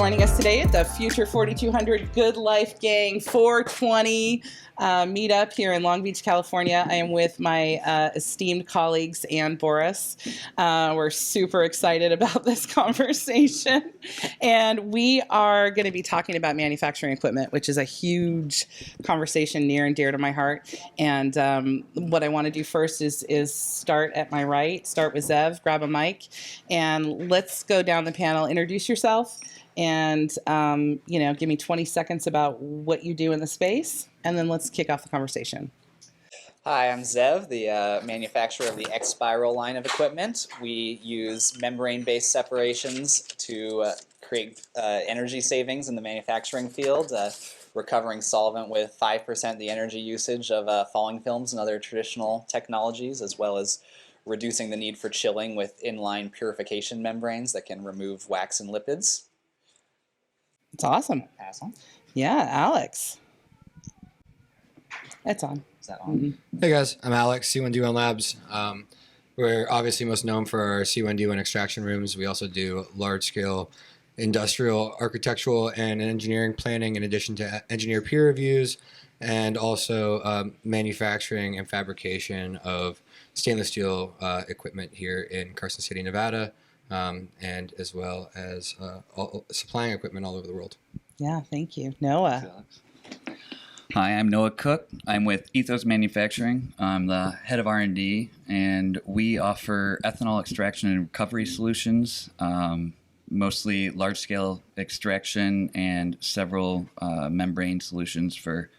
joining us today at the Future 4200 Good Life Gang 420 meetup here in Long Beach, California. I am with my esteemed colleagues and Boris. We're super excited about this conversation. And we are going to be talking about manufacturing equipment, which is a huge conversation near and dear to my heart. And what I want to do first is start at my right, start with Zev, grab a mic, and let's go down the panel. Introduce yourself and, give me 20 seconds about what you do in the space, and then let's kick off the conversation. Hi, I'm Zev, the manufacturer of the X-Spiral line of equipment. We use membrane-based separations to create energy savings in the manufacturing field, recovering solvent with 5% the energy usage of falling films and other traditional technologies, as well as reducing the need for chilling with inline purification membranes that can remove wax and lipids. It's awesome. Pass on. Yeah, Alex. It's on. Is that on? Mm-hmm. Hey guys, I'm Alex, C1D1 Labs. We're obviously most known for our C1D1 extraction rooms. We also do large-scale industrial, architectural, and engineering planning in addition to engineer peer reviews, and also manufacturing and fabrication of stainless steel equipment here in Carson City, Nevada, and as well as supplying equipment all over the world. Yeah, thank you. Noah. Hi, I'm Noah Cook. I'm with Ethos Manufacturing. I'm the head of R&D, and we offer ethanol extraction and recovery solutions, mostly large-scale extraction and several membrane solutions for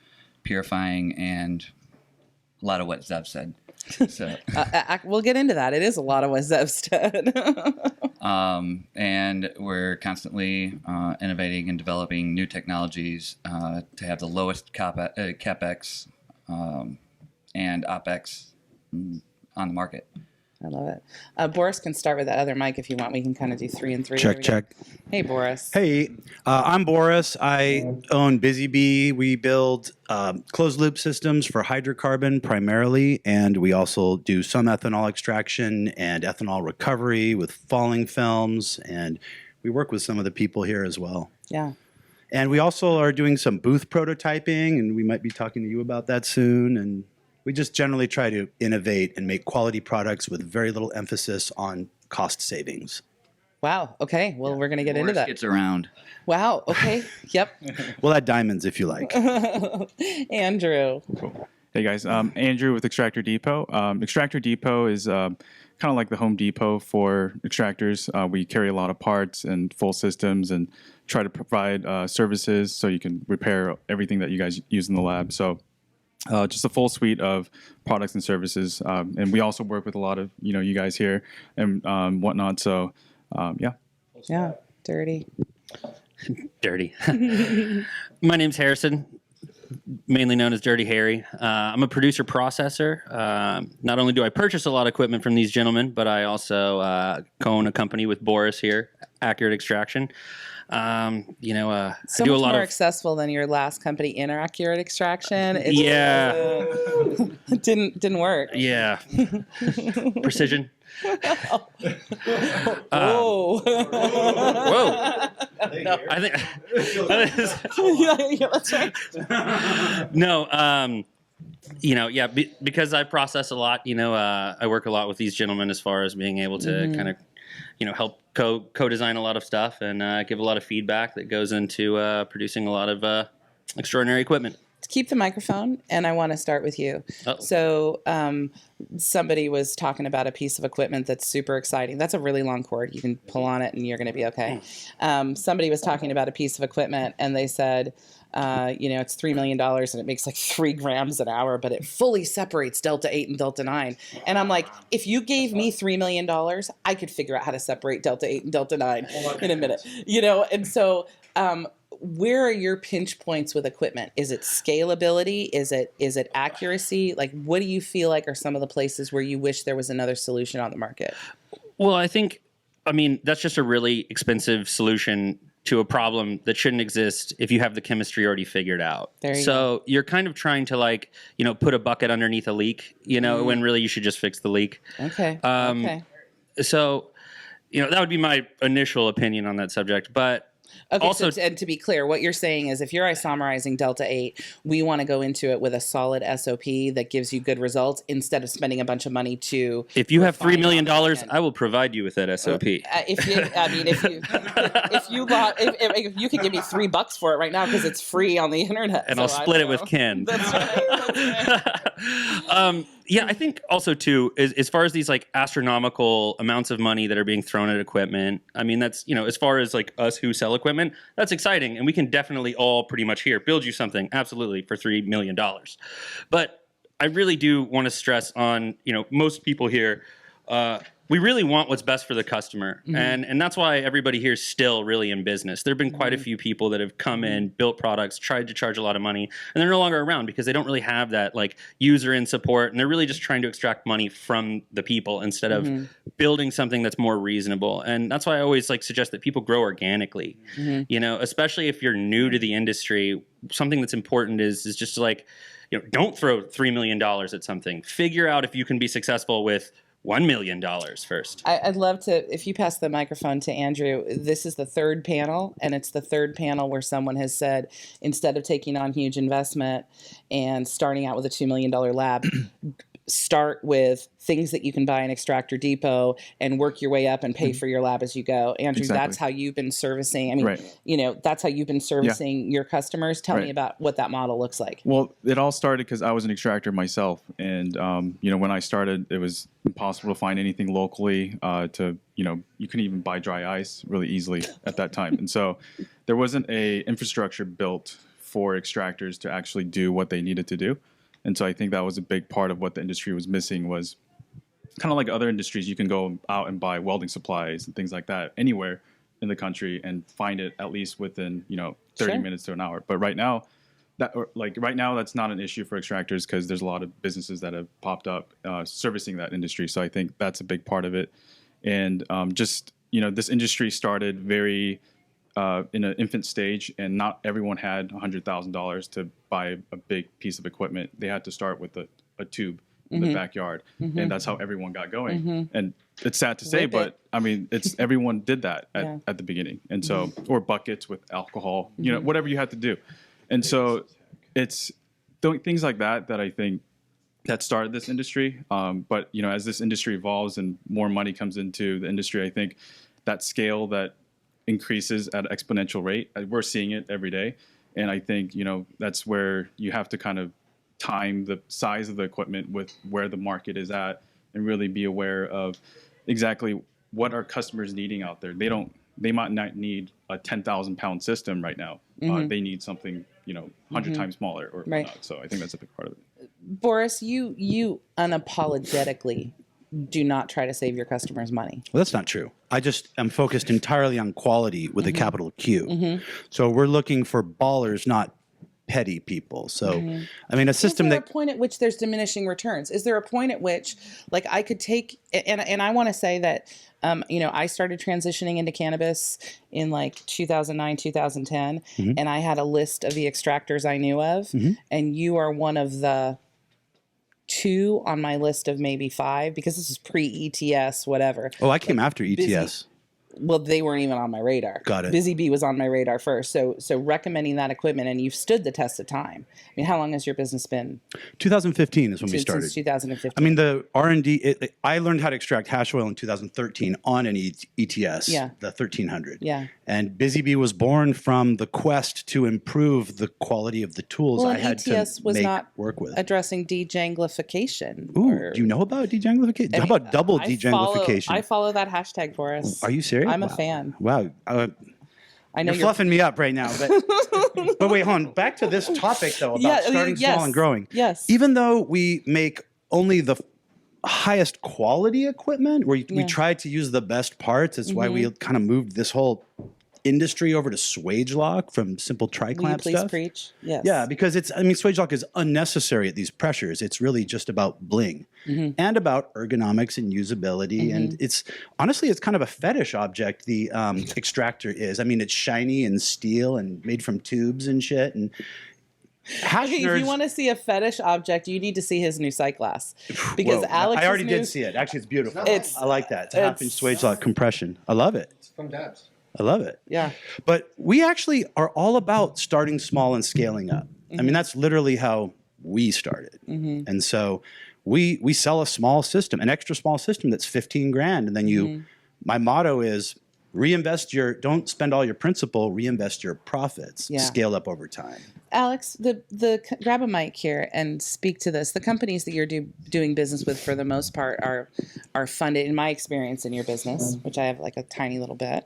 purifying and a lot of what Zev said. So, we'll get into that. It is a lot of what Zev said. and we're constantly innovating and developing new technologies to have the lowest CapEx and OpEx on the market. I love it. Boris can start with that other mic if you want. We can kind of do 3 and 3. Check. Hey, Boris. Hey, I'm Boris. I own Busy Bee. We build closed loop systems for hydrocarbon primarily, and we also do some ethanol extraction and ethanol recovery with falling films, and we work with some of the people here as well. Yeah. And we also are doing some booth prototyping, and we might be talking to you about that soon. And we just generally try to innovate and make quality products with very little emphasis on cost savings. Wow. Okay. Well, we're going to get into that. Gets around. Wow. Okay. Yep. We'll add diamonds if you like. Andrew. Cool. Hey guys, Andrew with Extractor Depot. Extractor Depot is kind of like the Home Depot for extractors. We carry a lot of parts and full systems and try to provide services so you can repair everything that you guys use in the lab. So just a full suite of products and services. And we also work with a lot of, you guys here and whatnot. So, yeah. Yeah. Dirty. My name's Harrison, mainly known as Dirty Harry. I'm a producer processor. Not only do I purchase a lot of equipment from these gentlemen, but I also co-own a company with Boris here, Accurate Extraction. So I do a much lot more of accessible than your last company, Inaccurate Extraction. It's, Yeah. It didn't work. Yeah. Precision. Whoa. Whoa. No. I think Yeah, that's right. No, because I process a lot, I work a lot with these gentlemen as far as being able to kind of, help co-design a lot of stuff and give a lot of feedback that goes into producing a lot of extraordinary equipment. Keep the microphone, and I want to start with you. Uh-oh. So somebody was talking about a piece of equipment that's super exciting. That's a really long cord. You can pull on it, and you're going to be okay. Somebody was talking about a piece of equipment, and they said, it's $3 million, and it makes like 3 grams an hour, but it fully separates Delta 8 and Delta 9. And I'm like, if you gave me $3 million, I could figure out how to separate Delta 8 and Delta 9 in a minute. And so where are your pinch points with equipment? Is it scalability? Is it accuracy? Like, what do you feel like are some of the places where you wish there was another solution on the market? Well, that's just a really expensive solution to a problem that shouldn't exist if you have the chemistry already figured out. So you're kind of trying to put a bucket underneath a leak, when really you should just fix the leak. Okay. So, that would be my initial opinion on that subject. But Okay, Also, and to be clear, what you're saying is if you're isomerizing Delta 8, we want to go into it with a solid SOP that gives you good results instead of spending a bunch of money to. if you have $3 refine million, on the back end. I will provide you with that SOP. If you could give me $3 for it right now because it's free on the internet, And so I'll split it with know. Ken. That's right. Yeah, I think also too, as far as these like astronomical amounts of money that are being thrown at equipment, I mean, that's, as far as like us who sell equipment, that's exciting. And we can definitely all pretty much here build you something absolutely for $3 million. But I really do want to stress on, most people here, we really want what's best for the customer. And that's why everybody here is still really in business. There have been quite a few people that have come in, built products, tried to charge a lot of money, and they're no longer around because they don't really have that like user in support. And they're really just trying to extract money from the people instead of building something that's more reasonable. And that's why I always like suggest that people grow organically, especially if you're new to the industry. Something that's important is just like, don't throw $3 million at something. Figure out if you can be successful with $1 million first. I'd love to, if you pass the microphone to Andrew, this is the third panel, and it's the third panel where someone has said, instead of taking on huge investment and starting out with a $2 million lab, start with things that you can buy in Extractor Depot and work your way up and pay for your lab as you go. Andrew, Exactly. that's how you've been servicing. I mean, Right. That's how you've been servicing your customers. Tell me about what that model looks like. Well, it all started because I was an extractor myself, and when I started, it was impossible to find anything locally. You couldn't even buy dry ice really easily at that time, and so there wasn't a infrastructure built for extractors to actually do what they needed to do. And so I think that was a big part of what the industry was missing. Was kind of like other industries, you can go out and buy welding supplies and things like that anywhere in the country and find it at least within 30 minutes to an hour. But right now, that's not an issue for extractors because there's a lot of businesses that have popped up servicing that industry. So I think that's a big part of it. And this industry started very in an infant stage, and not everyone had $100,000 to buy a big piece of equipment. They had to start with a tube in the backyard, and that's how everyone got going. And it's sad to say, but I mean, everyone did that at the beginning, and so or buckets with alcohol, whatever you had to do. And so it's things like that I think that started this industry. But as this industry evolves and more money comes into the industry, I think that scale that increases at an exponential rate. We're seeing it every day. And I think, that's where you have to kind of time the size of the equipment with where the market is at and really be aware of exactly what are customers needing out there. They might not need a 10,000 pound system right now. They need something, 100 times smaller or whatnot. So I think that's a big part of it. Boris, you unapologetically do not try to save your customers money. Well, that's not true. I just am focused entirely on quality with a capital Q. So we're looking for ballers, not petty people. So, I mean, a system Is there a point at which there's diminishing returns? Is there a point at which, like, I could take, and I want to say that, I started transitioning into cannabis in like 2009, 2010, and I had a list of the extractors I knew of, and you are one of the 2 on my list of maybe 5, because this is pre-ETS, whatever. Oh, I came after ETS. Well, they weren't even on my radar. Got it. Busy Bee was on my radar first. So recommending that equipment, and you've stood the test of time. I mean, how long has your business been? 2015 is when we started. Since 2015. I mean, the R&D, I learned how to extract hash oil in 2013 on an ETS, the 1300. Yeah. And Busy Bee was born from the quest to improve the quality of the tools I had ETS to was make not work with. addressing dejanglification. Ooh, do you know about dejanglification? How about double dejanglification? I follow that hashtag for us. Are you serious? I'm a fan. Wow. I know you're fluffing me up right now. But wait, hold on. Back to this topic, though, about starting small and growing. Yes. Even though we make only the highest quality equipment, we tried to use the best parts. That's why we kind of moved this whole industry over to swage lock from simple tri-clamp Will you please stuff. preach? Yes. Yeah, because swage lock is unnecessary at these pressures. It's really just about bling and about ergonomics and usability. And it's kind of a fetish object, the extractor is. I mean, it's shiny and steel and made from tubes and shit. And If you want to see a fetish object, you need to see his new sight glass. Because Alex, I already did see it. Actually, it's beautiful. I like that. It's a half-inch swage lock compression. I love it. It's from Dabs. I love it. Yeah. But we actually are all about starting small and scaling up. I mean, that's literally how we started. And so we sell a small system, an extra small system that's 15 grand. And then my motto is don't spend all your principal, reinvest your profits, scale up over time. Alex, grab a mic here and speak to this. The companies that you're doing business with, for the most part, are funded, in my experience in your business, which I have like a tiny little bit,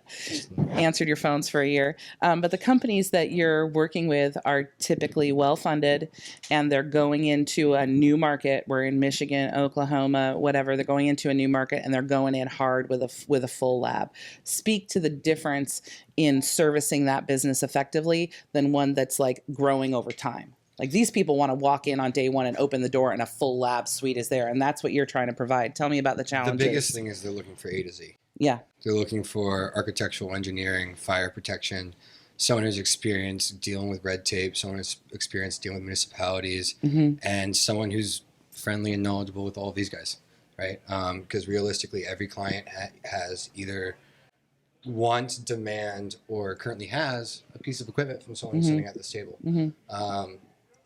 answered your phones for a year. But the companies that you're working with are typically well-funded, and they're going into a new market. We're in Michigan, Oklahoma, whatever. They're going into a new market, and they're going in hard with a full lab. Speak to the difference in servicing that business effectively than one that's like growing over time. Like, these people want to walk in on day one and open the door and a full lab suite is there. And that's what you're trying to provide. Tell me about the challenges. The biggest thing is they're looking for A to Z. Yeah. They're looking for architectural engineering, fire protection, someone who's experienced dealing with red tape, someone who's experienced dealing with municipalities, and someone who's friendly and knowledgeable with all of these guys, right? Because realistically, every client has either wants, demand, or currently has a piece of equipment from someone who's sitting at this table.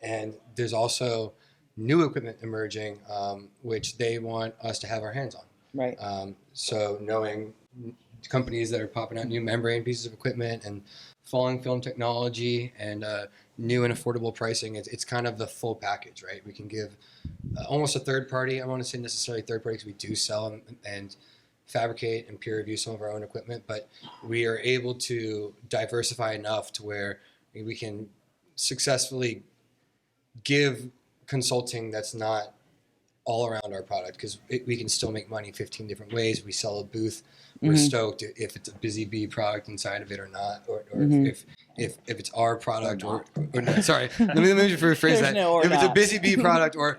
And there's also new equipment emerging, which they want us to have our hands on. Right. So knowing companies that are popping out new membrane pieces of equipment and falling film technology and new and affordable pricing, it's kind of the full package, right? We can give almost a third party, I want to say necessarily third party, because we do sell and fabricate and peer review some of our own equipment, but we are able to diversify enough to where we can successfully give consulting that's not all around our product, because we can still make money 15 different ways. We sell a booth. We're stoked if it's a Busy Bee product inside of it or not, or if it's our product or not. Sorry, let me rephrase that. If it's a Busy Bee product or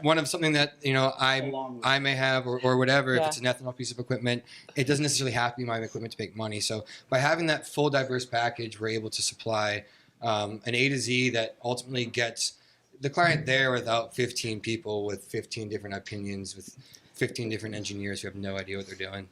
one of something that I may have or whatever. If it's an ethanol piece of equipment, it doesn't necessarily have to be my equipment to make money. So by having that full diverse package, we're able to supply an A to Z that ultimately gets the client there without 15 people with 15 different opinions, with 15 different engineers who have no idea what they're doing.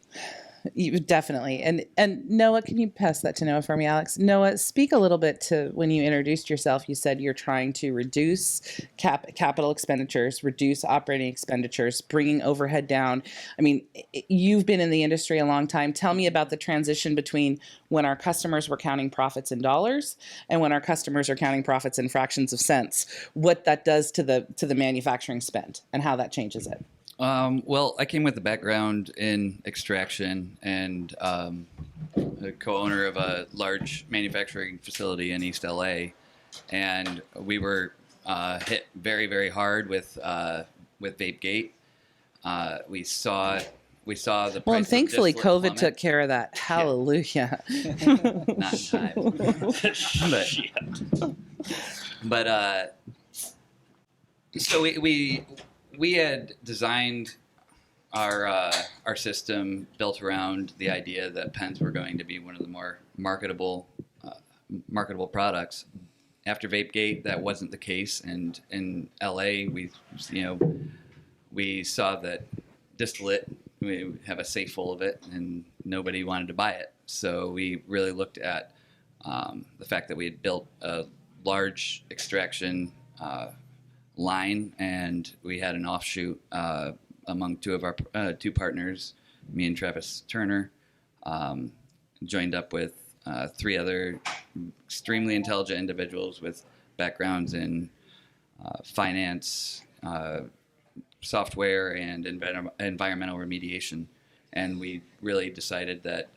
Definitely. And Noah, can you pass that to Noah for me, Alex? Noah, speak a little bit to when you introduced yourself. You said you're trying to reduce capital expenditures, reduce operating expenditures, bringing overhead down. I mean, you've been in the industry a long time. Tell me about the transition between when our customers were counting profits in dollars and when our customers are counting profits in fractions of cents. What that does to the manufacturing spend and how that changes it. Well, I came with a background in extraction and a co-owner of a large manufacturing facility in East LA, and we were hit very, very hard with VapeGate. We saw the price. Well, and thankfully, COVID plummet. took care of that. Hallelujah. Not in time. but so we had designed our system built around the idea that pens were going to be one of the more marketable products. After VapeGate, that wasn't the case, and in LA, we saw that distillate, we have a safe full of it, and nobody wanted to buy it. So we really looked at the fact that we had built a large extraction line, and we had an offshoot among two of our two partners, me and Travis Turner, joined up with three other extremely intelligent individuals with backgrounds in finance, software, and environmental remediation. And we really decided that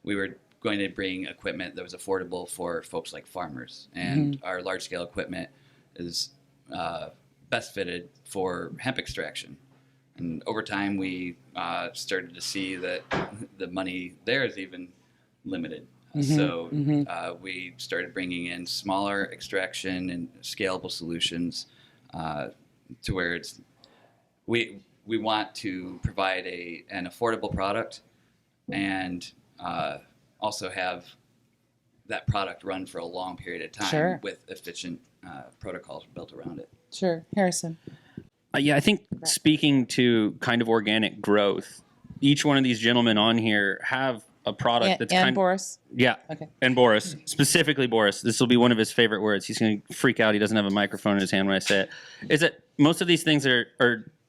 we were going to bring equipment that was affordable for folks like farmers. And our large-scale equipment is best fitted for hemp extraction. And over time, we started to see that the money there is even limited. So we started bringing in smaller extraction and scalable solutions to where we want to provide an affordable product and also have that product run for a long period of time with efficient protocols built around it. Sure. Harrison. Yeah, I think speaking to kind of organic growth, each one of these gentlemen on here have a product that's and Boris. Yeah. Okay. And Boris, specifically Boris, this will be one of his favorite words. He's going to freak out. He doesn't have a microphone in his hand when I say it. Is that most of these things are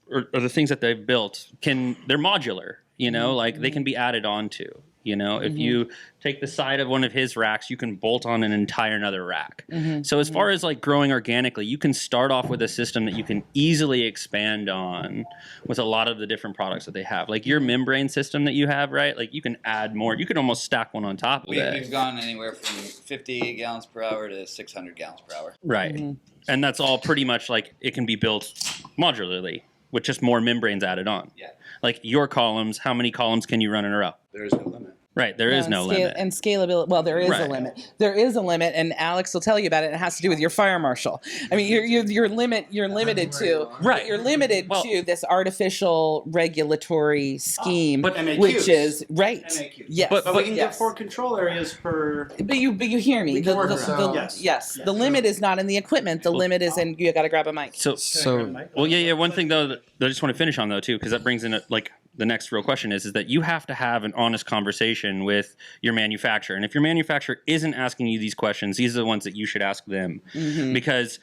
the things that they've built they're modular, like they can be added on to. If you take the side of one of his racks, you can bolt on an entire another rack. So as far as like growing organically, you can start off with a system that you can easily expand on with a lot of the different products that they have. Like your membrane system that you have, right? Like you can add more. You can almost stack one on top of it. We've gone anywhere from 50 gallons per hour to 600 gallons per hour. Right. And that's all pretty much like it can be built modularly with just more membranes added on. Yeah. Like your columns, how many columns can you run in a row? There is no limit. Right, there is no limit. And scalability, well, there is Right. a limit. There is a limit, and Alex will tell you about it. It has to do with your fire marshal. I mean, you're limited to Right. You're limited to this artificial regulatory scheme, But MAQs. which is right. MAQs. Yes, But we can yes. get 4 control areas per. But you hear me. can work around it. Yes. The limit is not in the equipment. The limit is in you got to grab a mic. So well, yeah. One thing though that I just want to finish on though too, because that brings in the next real question is that you have to have an honest conversation with your manufacturer, and if your manufacturer isn't asking you these questions, these are the ones that you should ask them, because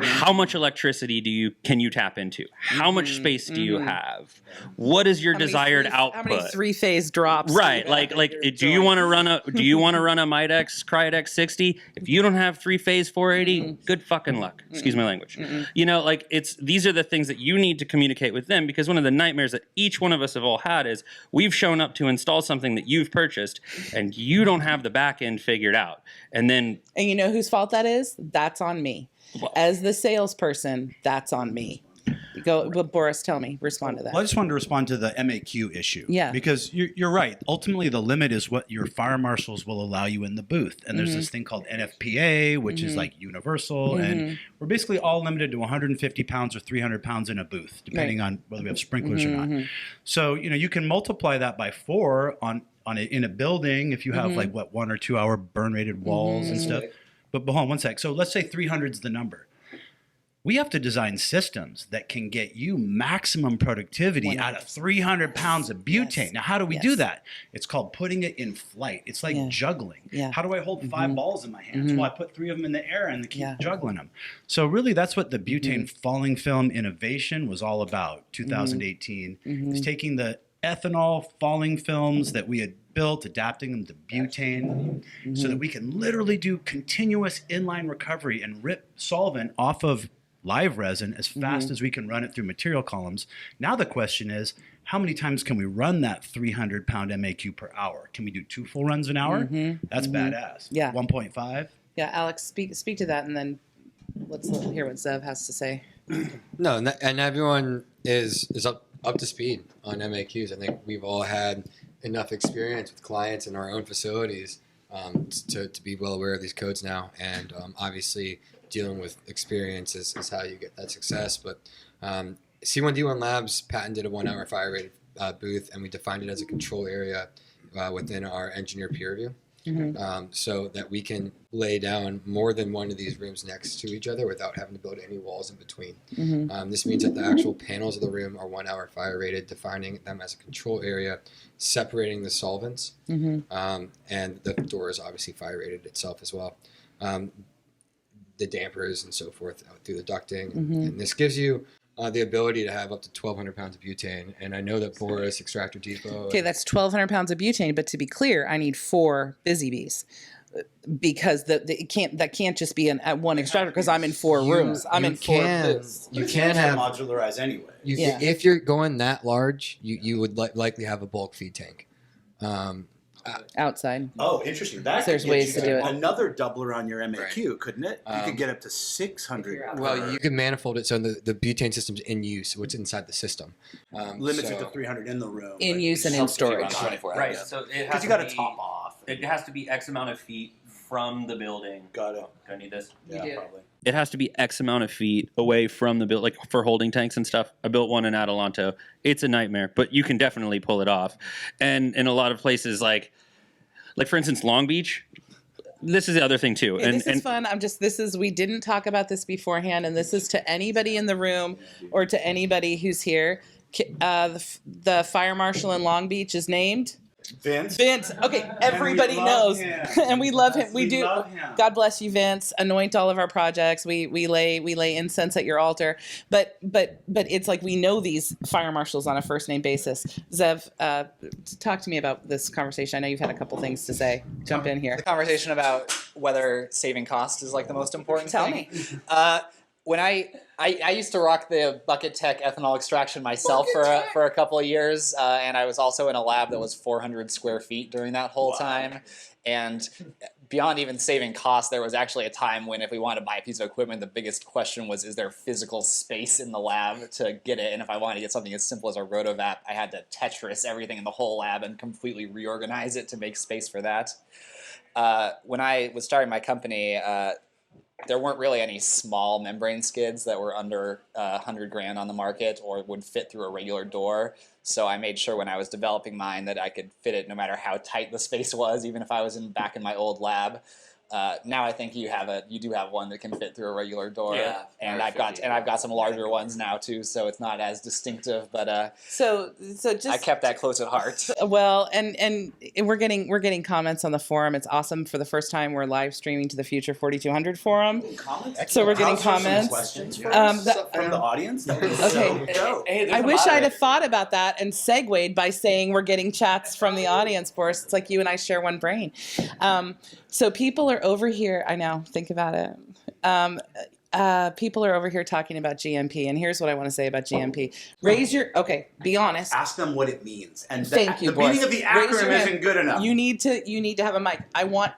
how much electricity can you tap into? How much space do you have? What is your desired output? How many 3-phase drops? Right, do you want to run a Midex Cryodex 60? If you don't have 3-phase 480, good fucking luck. Excuse my language. These are the things that you need to communicate with them, because one of the nightmares that each one of us have all had is we've shown up to install something that you've purchased and you don't have the back end figured out, and you know whose fault that is? That's on me. As the salesperson, that's on me. Go, but Boris, respond to that. Well, I just wanted to respond to the MAQ issue. Yeah. Because you're right. Ultimately, the limit is what your fire marshals will allow you in the booth. And there's this thing called NFPA, which is like universal. And we're basically all limited to 150 pounds or 300 pounds in a booth, depending on whether we have sprinklers or not. So, you can multiply that by 4 in a building if you have 1 or 2 hour burn rated walls and stuff. But hold on one sec. So let's say 300 is the number. We have to design systems that can get you maximum productivity out of 300 pounds of butane. Yes. Now, how do we do that? It's called putting it in flight. It's like juggling. Yeah. How do I hold 5 balls in my hands? Well, I put 3 of them in the air and keep juggling them. So really, that's what the butane falling film innovation was all about, 2018, is taking the ethanol falling films that we had built, adapting them to butane, so that we can literally do continuous inline recovery and rip solvent off of live resin as fast as we can run it through material columns. Now the question is, how many times can we run that 300-pound MAQ per hour? Can we do 2 full runs an hour? That's badass. Yeah. 1.5? Yeah, Alex, speak to that, and then let's hear what Zev has to say. No, and everyone is up to speed on MAQs. I think we've all had enough experience with clients in our own facilities to be well aware of these codes now. And obviously, dealing with experience is how you get that success. But C1D1 Labs patented a 1-hour fire rated booth, and we defined it as a control area within our engineer peer review. So that we can lay down more than one of these rooms next to each other without having to build any walls in between. This means that the actual panels of the room are 1-hour fire rated, defining them as a control area, separating the solvents, and the door is obviously fire rated itself as well. The dampers and so forth through the ducting, and this gives you the ability to have up to 1,200 pounds of butane. And I know that Boris, Extractor Depot. Okay, that's 1,200 pounds of butane. But to be clear, I need 4 busy bees, because that can't just be at one extractor, because I'm in 4 rooms. I'm in 4 booths. You can have modularized anyway. If you're going that large, you would likely have a bulk feed tank. Outside. Oh, interesting. There's ways to do it. Another doubler on your MAQ, couldn't it? You could get up to 600. Well, you can manifold it so the butane system's in use, what's inside the system. Limits it to 300 in the room. In use and in storage. right. So it has Because you got to top off. It has to be X amount of feet from the building. Got it. Do I need this? Yeah, do. probably. It has to be X amount of feet away from the build, like for holding tanks and stuff. I built one in Adelanto. It's a nightmare, but you can definitely pull it off. And in a lot of places, like for instance, Long Beach, this is the other thing too. Okay, this is fun. We didn't talk about this beforehand, and this is to anybody in the room or to anybody who's here. The fire marshal in Long Beach is named Vince. Vince. Okay, everybody knows, and we love him. We do. love him. God bless you, Vince. Anoint all of our projects. We lay incense at your altar. But it's like we know these fire marshals on a first name basis. Zev, talk to me about this conversation. I know you've had a couple things to say. Jump in here. The conversation about whether saving cost is like the most important Tell thing. me. When I used to rock the Bucket Tech ethanol extraction myself for a couple of years, and I was also in a lab that was 400 square feet during that whole time. And beyond even saving costs, there was actually a time when if we wanted to buy a piece of equipment, the biggest question was, is there physical space in the lab to get it? And if I wanted to get something as simple as a rotovap, I had to Tetris everything in the whole lab and completely reorganize it to make space for that. When I was starting my company, there weren't really any small membrane skids that were under $100,000 on the market or would fit through a regular door. So I made sure when I was developing mine that I could fit it no matter how tight the space was, even if I was back in my old lab. Now I think you do have one that can fit through a regular door, and I've got some larger ones now too, so it's not as distinctive. But So just I kept that close at heart. well, and we're getting comments on the forum. It's awesome. For the first time, we're live streaming to the Future 4200 forum. So we're getting comments. Questions from the audience. Okay. I wish I'd have thought about that and segued by saying we're getting chats from the audience, Boris. It's like you and I share one brain. So people are over here. I know. Think about it. People are over here talking about GMP, and here's what I want to say about GMP. Be honest. Ask them what it means. And Thank you, the Boris. meaning of the Raise your acronym hand. isn't good enough. You need to have a mic. I want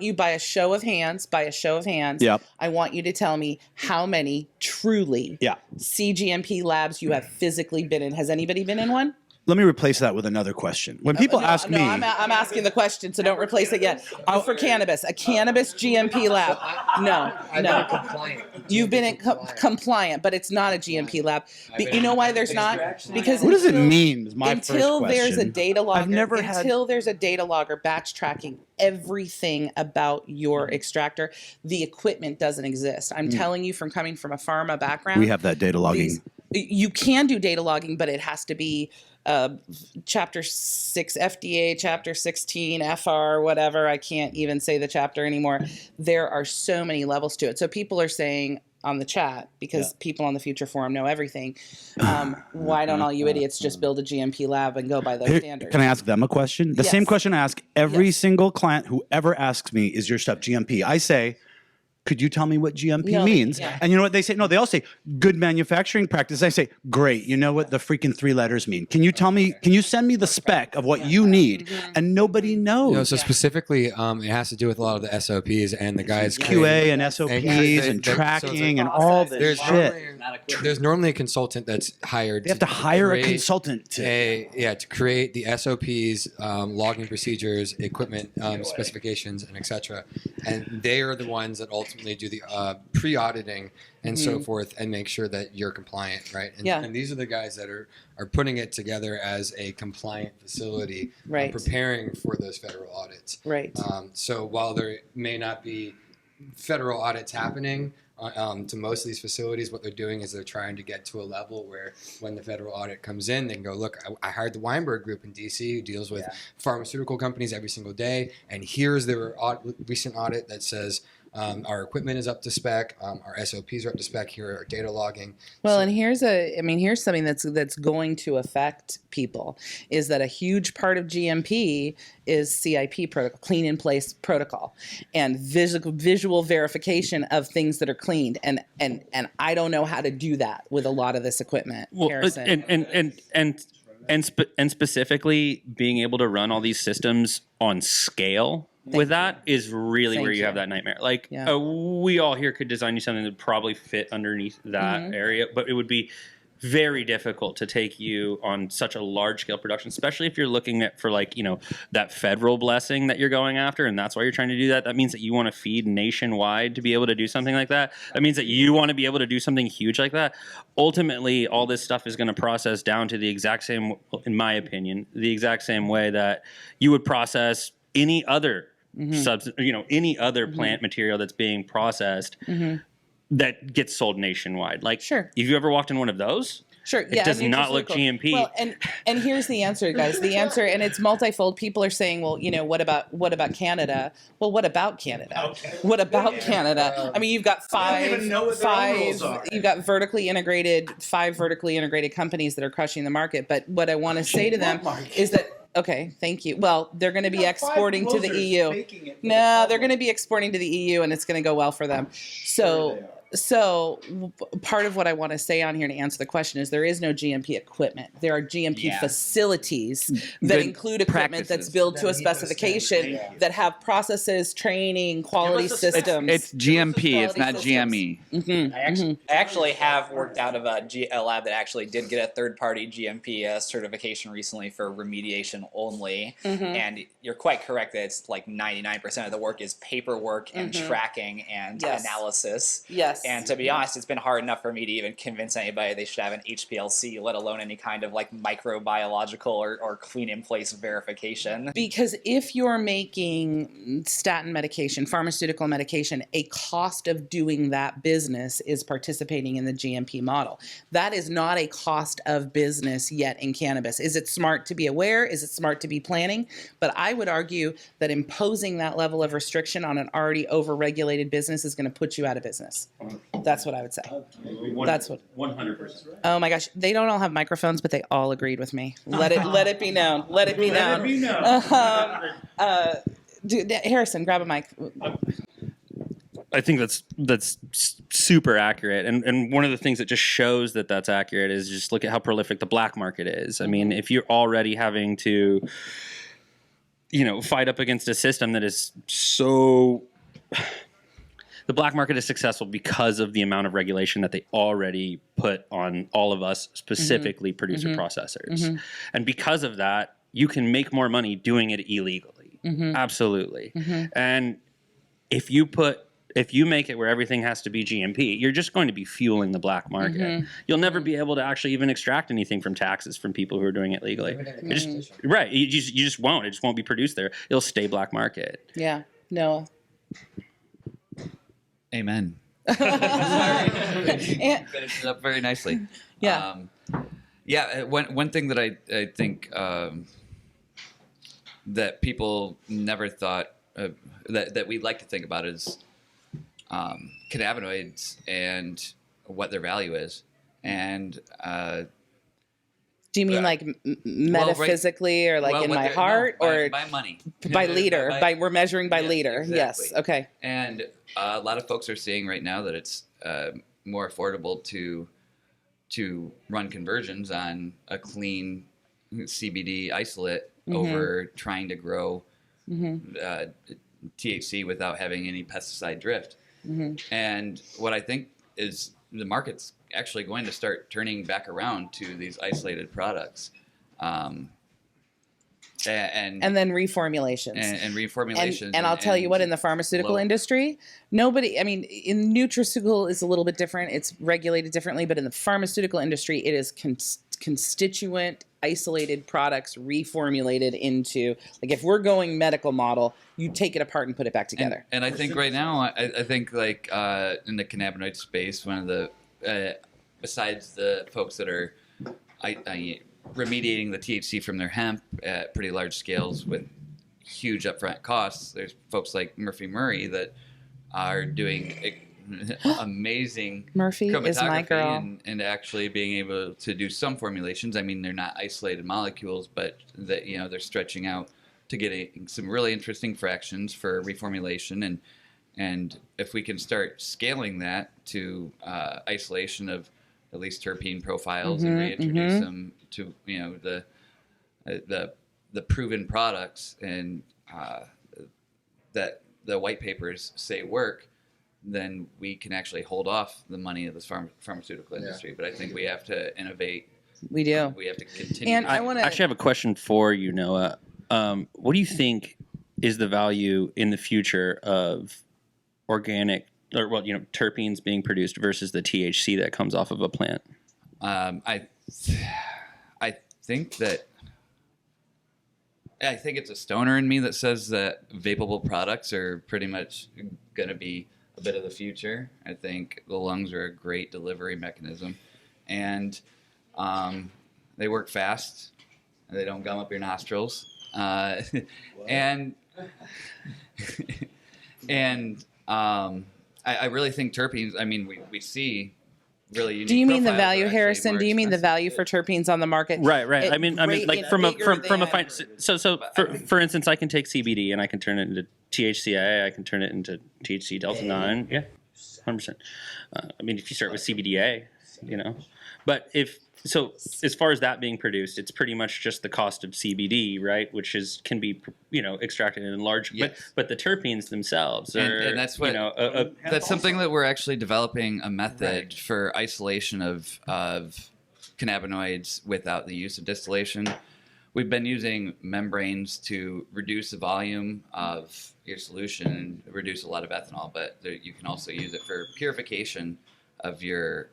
you by a show of hands. Yep. I want you to tell me how many truly CGMP labs you have physically been in. Has anybody been in one? Let me replace that with another question. When people ask me, I'm asking the question, so don't replace it yet. For cannabis, a cannabis GMP lab. No. Compliant. You've been in compliant, but it's not a GMP lab. You know why there's not? Because what does it mean? Is my until first there's a question. data logger, I've never had. until there's a data logger batch tracking everything about your extractor, the equipment doesn't exist. I'm telling you from coming from a pharma background. We have that data logging. You can do data logging, but it has to be Chapter 6 FDA, Chapter 16 FR, whatever. I can't even say the chapter anymore. There are so many levels to it. So people are saying on the chat, because people on the Future Forum know everything, why don't all you idiots just build a GMP lab and go by those standards? Can I ask them a question? The same question I ask every single client who ever asks me, is your stuff GMP? I say, could you tell me what GMP means? And you know what they say? No, they all say good manufacturing practice. I say, great. You know what the freaking 3 letters mean? Can you tell me, can you send me the spec of what you need? And nobody knows. So specifically, it has to do with a lot of the SOPs and the guys QA and SOPs and tracking and all this shit. There's normally a consultant that's hired. They have to hire a consultant to create the SOPs, logging procedures, equipment specifications, and etc. And they are the ones that ultimately do the pre-auditing and so forth, and make sure that you're compliant, right? And these are the guys that are putting it together as a compliant facility, preparing for those federal audits. Right. So while there may not be federal audits happening to most of these facilities, what they're doing is they're trying to get to a level where when the federal audit comes in, they can go, look, I hired the Weinberg Group in DC who deals with pharmaceutical companies every single day, and here's their recent audit that says our equipment is up to spec, our SOPs are up to spec, here are our data logging. Well, and here's something that's going to affect people, is that a huge part of GMP is CIP protocol, clean in place protocol, and visual verification of things that are cleaned. And I don't know how to do that with a lot of this equipment. Well, Harrison. and specifically being able to run all these systems on scale with that is really where you have that nightmare. Like we all here could design you something that would probably fit underneath that area, but it would be very difficult to take you on such a large scale production, especially if you're looking at for that federal blessing that you're going after, and that's why you're trying to do that. That means that you want to feed nationwide to be able to do something like that. That means that you want to be able to do something huge like that. Ultimately, all this stuff is going to process down to the exact same, in my opinion, the exact same way that you would process any other any other plant material that's being processed. that gets sold nationwide. Like, Sure. Have you ever walked in one of those? Sure. It does not look GMP. Well, and here's the answer, guys. The answer, and it's multifold. People are saying, well, what about Canada? Well, what about Canada? What about Canada? I mean, you've got you've got vertically integrated, 5 vertically integrated companies that are crushing the market. But what I want to say to them is that, okay, thank you. Well, they're going to be exporting to the EU. No, they're going to be exporting to the EU, and it's going to go well for them. So part of what I want to say on here to answer the question is there is no GMP equipment. There are GMP facilities that Good include equipment that's practices. built to a specification that have processes, training, quality systems. It's GMP. It's not GME. I actually have worked out of a lab that actually did get a third-party GMP certification recently for remediation only. And you're quite correct that it's like 99% of the work is paperwork and tracking and analysis. Yes. And to be honest, it's been hard enough for me to even convince anybody they should have an HPLC, let alone any kind of like microbiological or clean in place verification. Because if you're making statin medication, pharmaceutical medication, a cost of doing that business is participating in the GMP model. That is not a cost of business yet in cannabis. Is it smart to be aware? Is it smart to be planning? But I would argue that imposing that level of restriction on an already over-regulated business is going to put you out of business. That's what I would say. That's what 100%. Oh my gosh, they don't all have microphones, but they all agreed with me. Let it be known. Let it be known. Harrison, grab a mic. I think that's super accurate, and one of the things that just shows that that's accurate is just look at how prolific the black market is. I mean, if you're already having to, fight up against a system that is so. The black market is successful because of the amount of regulation that they already put on all of us, specifically producer processors. And because of that, you can make more money doing it illegally. Absolutely. And if you make it where everything has to be GMP, you're just going to be fueling the black market. You'll never be able to actually even extract anything from taxes from people who are doing it legally. Right. You just won't. It just won't be produced there. It'll stay black market. Yeah. Noah. Amen. And- Finished it up very nicely. Yeah. One thing that I think that people never thought that we like to think about is cannabinoids and what their value is. And do you mean like metaphysically or like in my heart or by money? By liter. We're measuring by liter. Exactly. Yes. Okay. And a lot of folks are seeing right now that it's more affordable to run conversions on a clean CBD isolate over trying to grow THC without having any pesticide drift. And what I think is the market's actually going to start turning back around to these isolated products. And then reformulations. And reformulations. And I'll tell you what, in the pharmaceutical industry, in nutraceutical is a little bit different. It's regulated differently, but in the pharmaceutical industry, it is constituent isolated products reformulated into, like if we're going medical model, you take it apart and put it back together. And I think right now, I think like in the cannabinoid space, one of the, besides the folks that are remediating the THC from their hemp at pretty large scales with huge upfront costs, there's folks like Murphy Murray that are doing amazing Murphy is my girl. and actually being able to do some formulations. I mean, they're not isolated molecules, but that they're stretching out to get some really interesting fractions for reformulation, and if we can start scaling that to isolation of at least terpene profiles and reintroduce them to the proven products and that the white papers say work, then we can actually hold off the money of this pharmaceutical industry. But I think we have to innovate. We do. We have to continue. And I want to actually have a question for you, Noah. What do you think is the value in the future of organic, or terpenes being produced versus the THC that comes off of a plant? I think it's a stoner in me that says that vapable products are pretty much going to be a bit of the future. I think the lungs are a great delivery mechanism, and they work fast. They don't gum up your nostrils, and I really think terpenes. I mean, we see really unique. Do you mean the profiles value, are actually Harrison? more Do you mean the expensive. value for terpenes on the market? Right. It I mean, like from a for instance, I can take CBD and I can turn it into THCA. I can turn it into THC delta 9. Yeah, 100%. I mean, if you start with CBDA, but as far as that being produced, it's pretty much just the cost of CBD, right? Which can be extracted in large. Yes. But the terpenes themselves are, and that's what that's something that we're actually developing a method for isolation of cannabinoids without the use of distillation. We've been using membranes to reduce the volume of your solution and reduce a lot of ethanol, but you can also use it for purification of your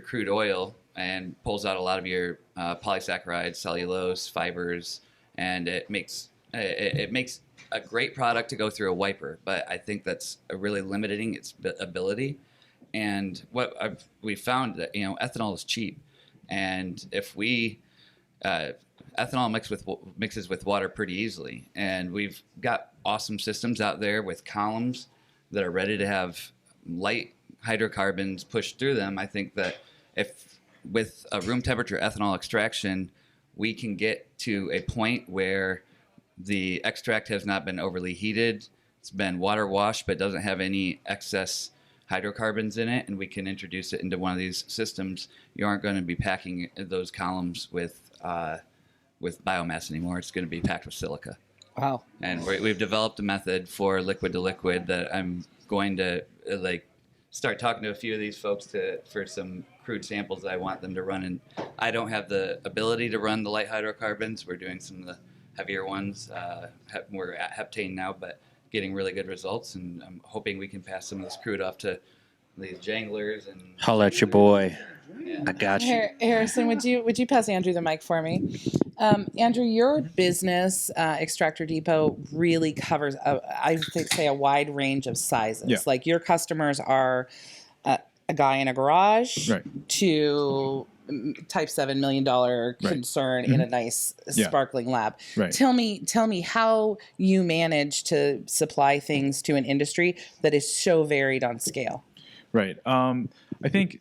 crude oil, and pulls out a lot of your polysaccharides, cellulose, fibers, and it makes a great product to go through a wiper. But I think that's really limiting its ability. And we found that ethanol is cheap, and if ethanol mixes with water pretty easily, and we've got awesome systems out there with columns that are ready to have light hydrocarbons pushed through them. I think that if with a room temperature ethanol extraction, we can get to a point where the extract has not been overly heated, it's been water washed, but doesn't have any excess hydrocarbons in it, and we can introduce it into one of these systems. You aren't going to be packing those columns with biomass anymore. It's going to be packed with silica. Wow. And we've developed a method for liquid to liquid that I'm going to start talking to a few of these folks for some crude samples that I want them to run. And I don't have the ability to run the light hydrocarbons. We're doing some of the heavier ones. We're at heptane now, but getting really good results. And I'm hoping we can pass some of this crude off to these janglers. And holla at your boy. Yeah. I got you. Harrison, would you pass Andrew the mic for me? Andrew, your business, Extractor Depot, really covers, a wide range of sizes. Yeah. Like your customers are a guy in a garage to type $7 million concern in a nice sparkling lab. Right. Tell me how you manage to supply things to an industry that is so varied on scale. Right. I think,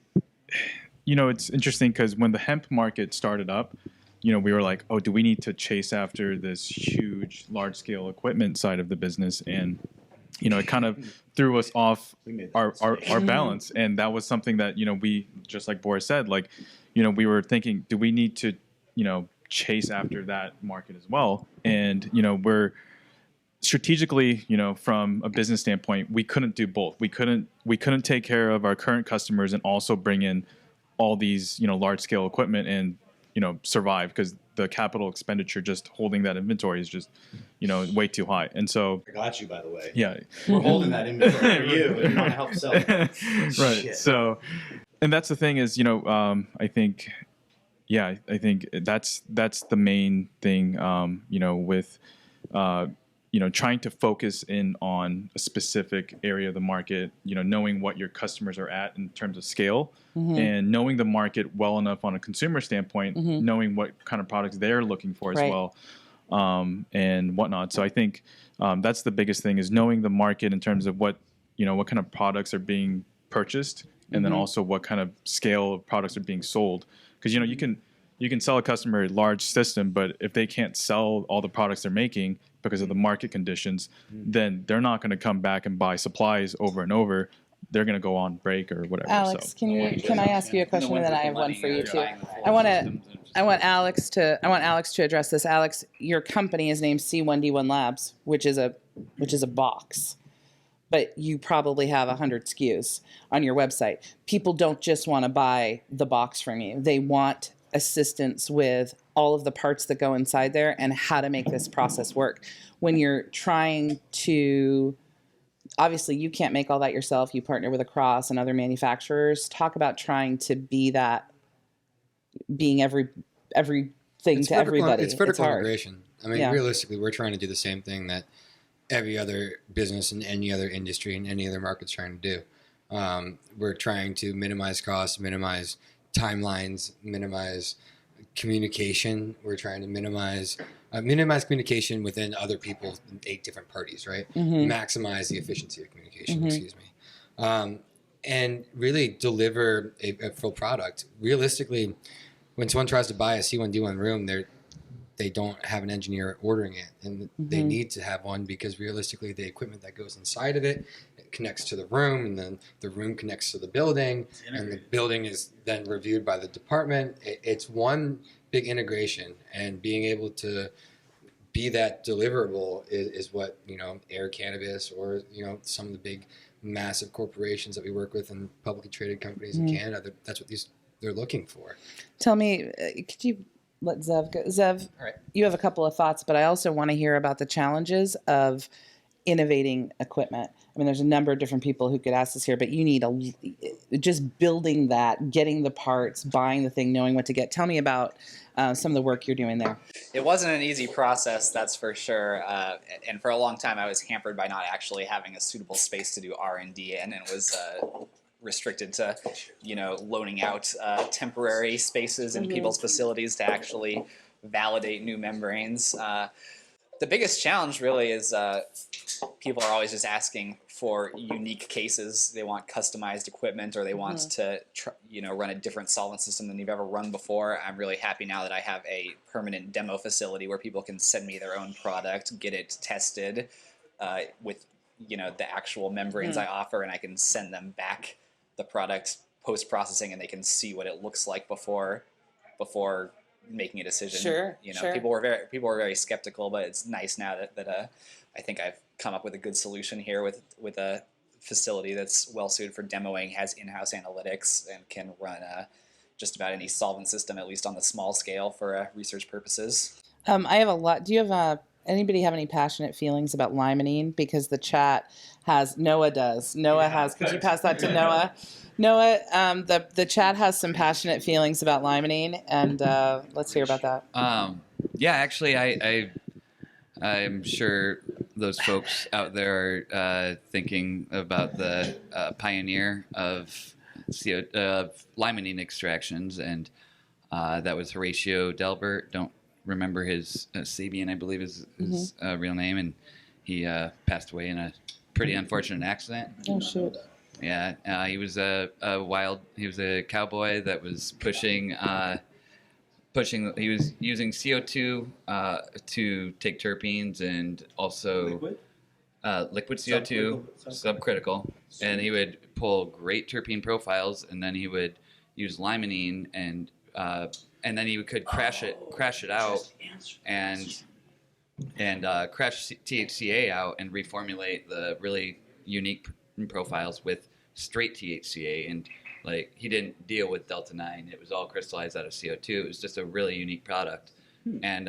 it's interesting because when the hemp market started up, we were like, oh, do we need to chase after this huge, large-scale equipment side of the business? And, it kind of threw us off our balance. And that was something that, we, just like Boris said, we were thinking, do we need to, chase after that market as well? And, we're strategically, from a business standpoint, we couldn't do both. We couldn't take care of our current customers and also bring in all these, large scale equipment and, survive, because the capital expenditure just holding that inventory is just, way too high. And so I got you, by the way. Yeah, we're holding that inventory for you, and you want to help sell it. Right. Shit. So, and that's the thing is, I think that's the main thing, with, trying to focus in on a specific area of the market, knowing what your customers are at in terms of scale, and knowing the market well enough on a consumer standpoint, knowing what kind of products they're looking for as well, and whatnot. So I think that's the biggest thing, is knowing the market in terms of what kind of products are being purchased, and then also what kind of scale of products are being sold. Because, you can sell a customer a large system, but if they can't sell all the products they're making because of the market conditions, then they're not going to come back and buy supplies over and over. They're going to go on break or whatever. Alex, So. can I ask you a question, and then I have one for you too? I want Alex to address this. Alex, your company is named C1D1 Labs, which is a box, but you probably have 100 SKUs on your website. People don't just want to buy the box from you; they want assistance with all of the parts that go inside there and how to make this process work. When you're trying to, obviously you can't make all that yourself. You partner with Across and other manufacturers. Talk about trying to be that, being everything to everybody. It's vertical hard. integration. I mean, realistically, we're trying to do the same thing that every other business in any other industry in any other market's trying to do. We're trying to minimize costs, minimize timelines, minimize communication. We're trying to minimize communication within other people, 8 different parties, right? Maximize the efficiency of communication, excuse me. And really deliver a full product. Realistically, when someone tries to buy a C1D1 room, they don't have an engineer ordering it, and they need to have one because realistically the equipment that goes inside of it connects to the room, and then the room connects to the building, and the building is then reviewed by the department. It's one big integration, and being able to be that deliverable is what, Air Cannabis or, some of the big massive corporations that we work with and publicly traded companies in Canada, that's what they're looking for. Tell me, could you let Zev go? Zev, All right. you have a couple of thoughts, but I also want to hear about the challenges of innovating equipment. I mean, there's a number of different people who could ask this here, but you need just building that, getting the parts, buying the thing, knowing what to get. Tell me about some of the work you're doing there. It wasn't an easy process, that's for sure. And for a long time, I was hampered by not actually having a suitable space to do R&D in, and was restricted to, loaning out temporary spaces in people's facilities to actually validate new membranes. The biggest challenge really is people are always just asking for unique cases. They want customized equipment, or they want to run a different solvent system than you've ever run before. I'm really happy now that I have a permanent demo facility where people can send me their own product, get it tested with the actual membranes I offer, and I can send them back the product post-processing, and they can see what it looks like before making a decision. Sure. People were very skeptical, but it's nice now that I think I've come up with a good solution here with a facility that's well suited for demoing, has in-house analytics, and can run just about any solvent system, at least on the small scale, for research purposes. I have a lot. Do you have anybody have any passionate feelings about limonene? Because the chat has, Noah does. Noah has. Could you pass that to Noah? Noah, the chat has some passionate feelings about limonene, and let's hear about that. Yeah, actually, I'm sure those folks out there are thinking about the pioneer of limonene extractions, and that was Horatio Delbert. Don't remember his Sabian, I believe, is his real name, and he passed away in a pretty unfortunate accident. Oh shoot. Yeah, he was he was a cowboy that was pushing, he was using CO2 to take terpenes, and also liquid CO2, subcritical, and he would pull great terpene profiles, and then he would use limonene, and then he could crash it out, and crash THCA out and reformulate the really unique profiles with straight THCA, and like he didn't deal with Delta 9. It was all crystallized out of CO2. It was just a really unique product. And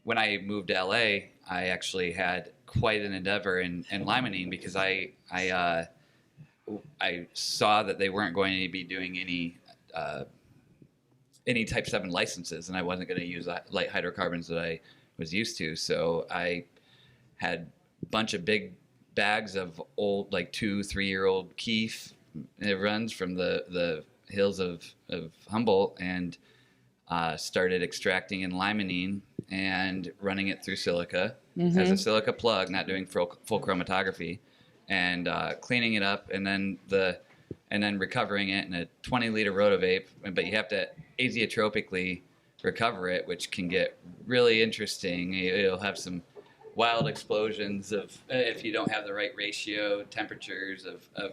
when I moved to LA, I actually had quite an endeavor in limonene, because I saw that they weren't going to be doing any Type 7 licenses, and I wasn't going to use light hydrocarbons that I was used to. So I had a bunch of big bags of old, like 2-3-year-old keef. It runs from the hills of Humboldt, and started extracting in limonene and running it through silica as a silica plug, not doing full chromatography, and cleaning it up, and then recovering it in a 20-liter rotovape. But you have to azeotropically recover it, which can get really interesting. It'll have some wild explosions of if you don't have the right ratio temperatures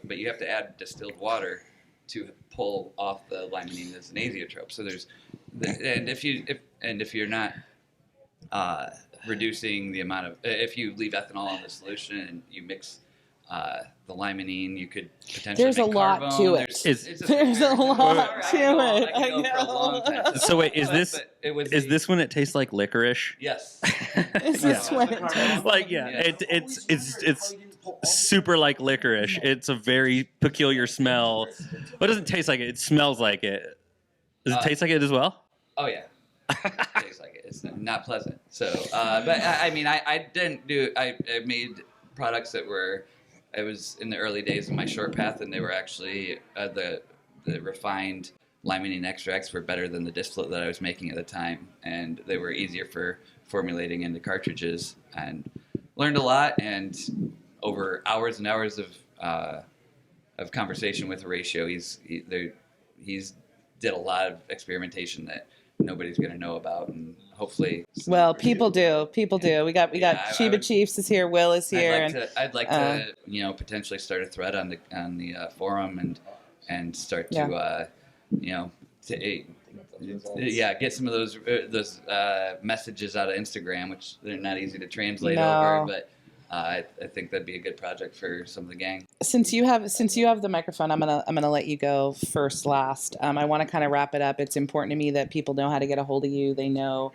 but you have to add distilled water to pull off the limonene as an azeotrope. So if you're not reducing the amount of, if you leave ethanol in the solution and you mix the limonene, you could potentially There's make a lot carbone. to it. There's a lot to it. I could go for a long time. So wait, is But this when it tastes like licorice? Yes. Is this when it tastes Like it's super like licorice. It's a very peculiar smell. But it doesn't taste like it. It smells like it. Does it taste like it as well? Oh yeah. It tastes like it. it's not pleasant. So, but I mean, I didn't do. I made products that were. It was in the early days of my short path, and they were actually the refined limonene extracts were better than the distillate that I was making at the time, and they were easier for formulating into cartridges. And learned a lot, and over hours and hours of conversation with Horatio, he's did a lot of experimentation that nobody's going to know about, and hopefully. Well, people do. People do. We got Chiba Chiefs is here. Will is here. I'd like to potentially start a thread on the forum and start to get some of those messages out of Instagram, which they're not easy to translate over, but. I think that'd be a good project for some of the gang. Since you have the microphone, I'm gonna let you go first. Last, I want to kind of wrap it up. It's important to me that people know how to get a hold of you. They know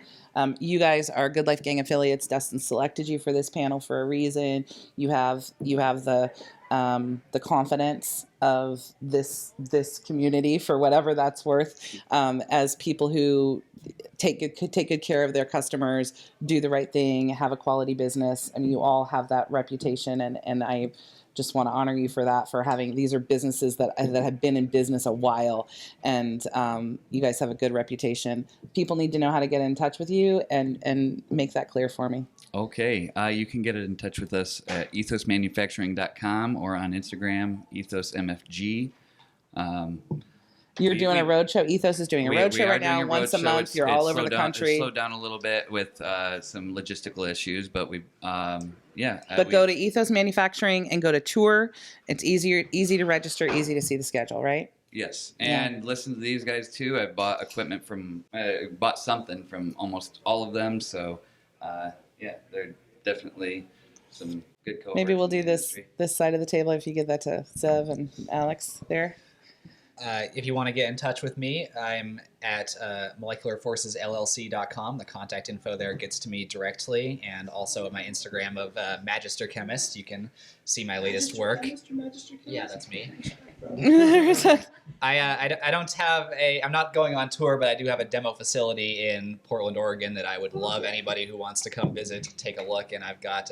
you guys are Good Life Gang affiliates. Dustin selected you for this panel for a reason. You have the confidence of this community, for whatever that's worth, as people who take good care of their customers, do the right thing, have a quality business, and you all have that reputation. And I just want to honor you for that, for having, these are businesses that have been in business a while, and you guys have a good reputation. People need to know how to get in touch with you, and make that clear for me. Okay, you can get in touch with us at ethosmanufacturing.com or on Instagram, ethosmfg. You're doing a road show. Ethos is doing a road show right now, once a month. You're all over the country. It's slowed down a little bit with some logistical issues, but we, go to Ethos Manufacturing and go to tour. It's easy to register, easy to see the schedule, right? Yes, and listen to these guys too. I bought something from almost all of them, so they're definitely some good coworkers. Maybe we'll do this side of the table if you give that to Zev and Alex there. If you want to get in touch with me, I'm at molecularforcesllc.com. The contact info there gets to me directly, and also at my Instagram of Magister Chemist. You can see my latest work. Magister Chemist? Yeah, that's me. I don't have I'm not going on tour, but I do have a demo facility in Portland, Oregon that I would love anybody who wants to come visit to take a look. And I've got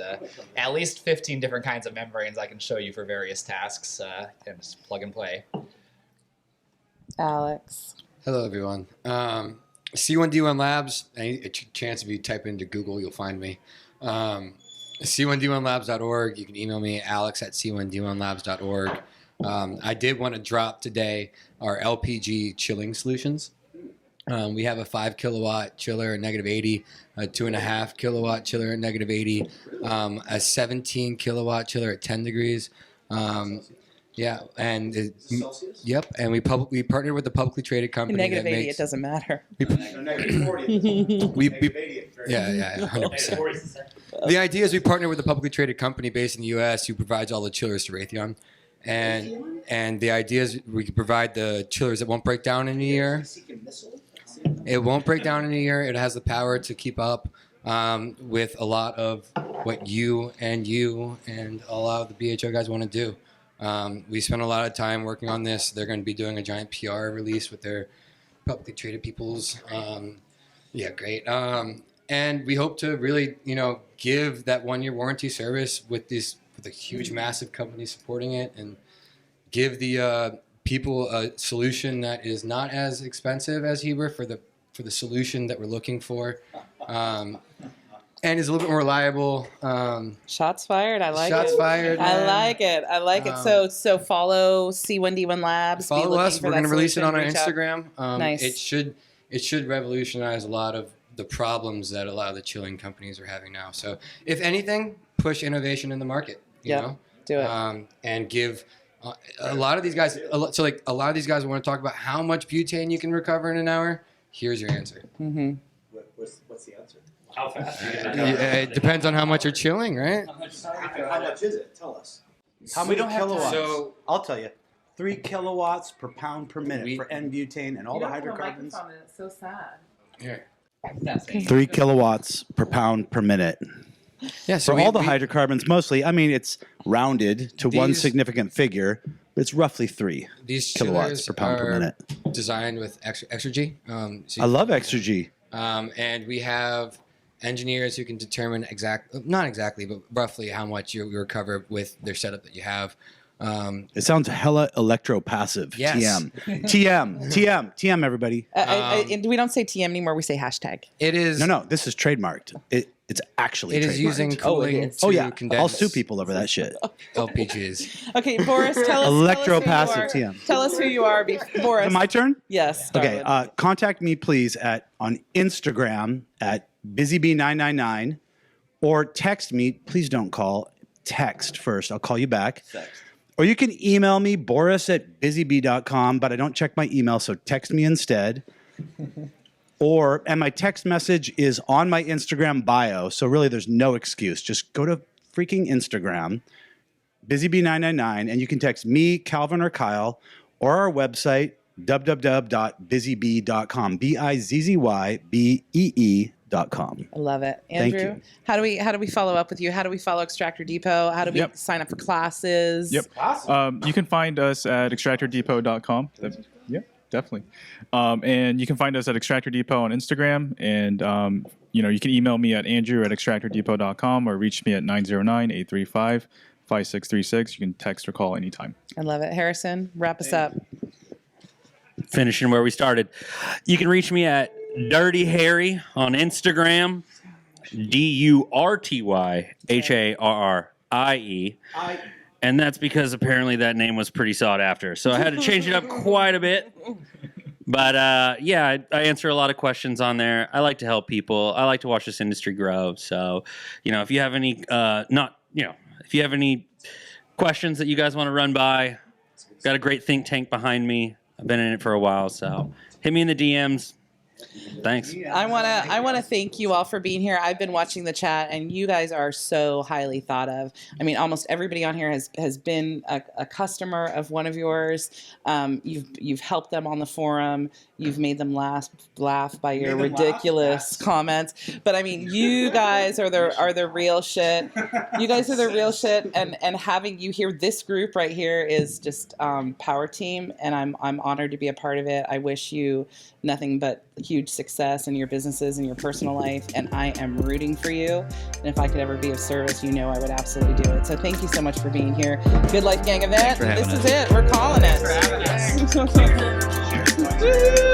at least 15 different kinds of membranes I can show you for various tasks, and just plug and play. Alex. Hello, everyone. C1D1 Labs. Any chance if you type into Google, you'll find me. C1D1labs.org. You can email me, alex@c1d1labs.org. I did want to drop today our LPG chilling solutions. We have a 5 kilowatt chiller at -80, a 2.5 kilowatt chiller at -80, a 17 kilowatt chiller at 10 degrees. Yep, and we partnered with a publicly traded company. -80, it doesn't matter. -40. The idea is we partner with a publicly traded company based in the U.S. who provides all the chillers to Raytheon, and the idea is we can provide the chillers that won't break down in a year. It won't break down in a year. It has the power to keep up with a lot of what you and a lot of the BHO guys want to do. We spent a lot of time working on this. They're going to be doing a giant PR release with their publicly traded peoples. Great. And we hope to really, give that 1-year warranty service with a huge, massive company supporting it, and give the people a solution that is not as expensive as Heber for the solution that we're looking for. And is a little bit more reliable. Shots fired. I like it. Shots fired. Man. I like it. So follow C1D1 Labs. Follow us. We're going to release it on our Instagram. Nice. It should revolutionize a lot of the problems that a lot of the chilling companies are having now. So if anything, push innovation in the market. You know? Do it. And give a lot of these guys. A lot of these guys want to talk about how much butane you can recover in an hour. Here's your answer. Mm-hmm. What's the answer? How fast? It depends on how much you're chilling, right? How much is it? Tell us. How many kilowatts? So I'll tell you. 3 kilowatts per pound per minute for N-butane and all the hydrocarbons. It's so sad. Here. 3 kilowatts per pound per minute. Yeah, so for all the hydrocarbons, mostly. I mean, it's rounded to one significant figure, but it's roughly 3 kilowatts per pound per minute. Designed with Extra G. I love Extra G. And we have engineers who can determine not exactly, but roughly how much you recover with their setup that you have. It sounds hella electro-passive. Yes. TM, everybody. And we don't say TM anymore. We say hashtag. It is. No, this is trademarked. It's actually It trademarked. is using cooling Oh, to yeah. condense I'll sue people over that shit. LPGs. Okay, Boris, tell us. Electro-passive tell us who you are. TM. Tell us who you are, Boris. Is it my turn? Yes. Okay. darling. Contact me, please, on Instagram at busybee999 or text me. Please don't call. Text first. I'll call you back. Or you can email me, boris@busybee.com, but I don't check my email, so text me instead. And my text message is on my Instagram bio, so really there's no excuse. Just go to freaking Instagram, busybee999, and you can text me, Calvin, or Kyle, or our website, www.busybee.com, BIZZYBEE.com. I love it. Thank Andrew, you. how do we follow up with you? How do we follow Extractor Depot? How do we sign up for classes? Yep. You can find us at extractordepot.com. Yeah, definitely. And you can find us at Extractor Depot on Instagram. And, you can email me at andrew@extractordepot.com or reach me at 909-835-5636. You can text or call anytime. I love it. Harrison, wrap us up. Finishing where we started. You can reach me at Dirty Harry on Instagram, DURTYHARRIE. And that's because apparently that name was pretty sought after. So I had to change it up quite a bit. But I answer a lot of questions on there. I like to help people. I like to watch this industry grow. So, if you have any if you have any questions that you guys want to run by, got a great think tank behind me. I've been in it for a while, so hit me in the DMs. Thanks. I wanna thank you all for being here. I've been watching the chat, and you guys are so highly thought of. I mean, almost everybody on here has been a customer of one of yours. You've helped them on the forum. You've made them laugh by your ridiculous comments. But I mean, you guys are the real shit. You guys are the real shit, and having you here, this group right here is just power team, and I'm honored to be a part of it. I wish you nothing but huge success in your businesses and your personal life, and I am rooting for you. And if I could ever be of service, I would absolutely do it. So thank you so much for being here. Good Life Gang event. This is it. We're calling it.